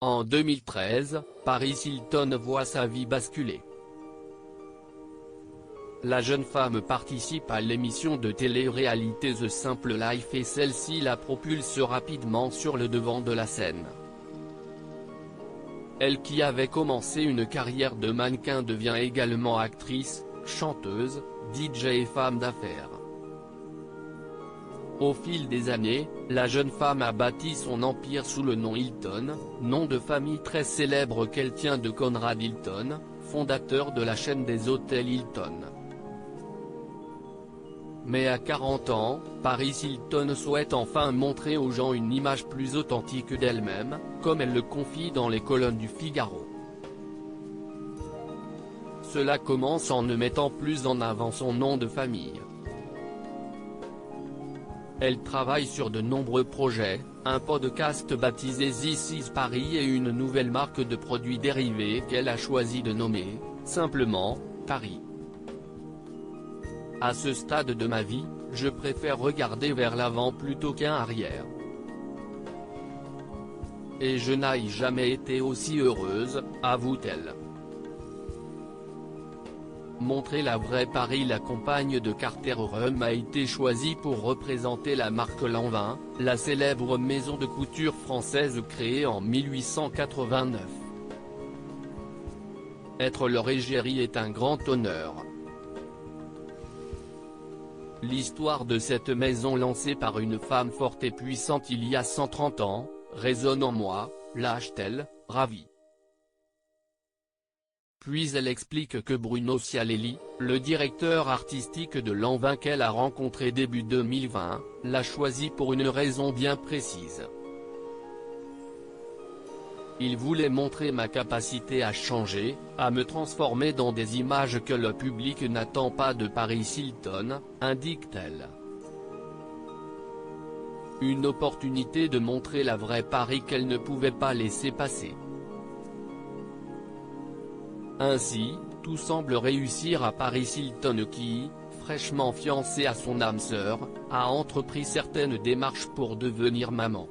En 2013, Paris Hilton voit sa vie basculer. La jeune femme participe à l'émission de télé-réalité The Simple Life et celle-ci la propulse rapidement sur le devant de la scène. Elle qui avait commencé une carrière de mannequin devient également actrice, chanteuse, DJ et femme d'affaires. Au fil des années, la jeune femme a bâti son empire sous le nom Hilton, nom de famille très célèbre qu'elle tient de Conrad Hilton, fondateur de la chaîne des hôtels Hilton. Mais à 40 ans, Paris Hilton souhaite enfin montrer aux gens une image plus authentique d'elle-même, comme elle le confie dans les colonnes du Figaro. Cela commence en ne mettant plus en avant son nom de famille. Elle travaille sur de nombreux projets, un podcast baptisé This is Paris et une nouvelle marque de produits dérivés qu'elle a choisi de nommer, simplement, Paris. À ce stade de ma vie, je préfère regarder vers l'avant plutôt qu'un arrière. Et je n'ai jamais été aussi heureuse, avoue-t-elle. Montrer la vraie Paris. La compagne de Carter Rum a été choisie pour représenter la marque Lanvin, la célèbre maison de couture française créée en 1889. Être leur égérie est un grand honneur. L'histoire de cette maison lancée par une femme forte et puissante il y a 130 ans, résonne en moi, lâche-t-elle, ravie. Puis elle explique que Bruno Cialelli, le directeur artistique de Lanvin qu'elle a rencontré début 2020, l'a choisi pour une raison bien précise. Il voulait montrer ma capacité à changer, à me transformer dans des images que le public n'attend pas de Paris Hilton, indique-t-elle. Une opportunité de montrer la vraie Paris qu'elle ne pouvait pas laisser passer. Ainsi, tout semble réussir à Paris Hilton qui, fraîchement fiancée à son âme sœur, a entrepris certaines démarches pour devenir maman.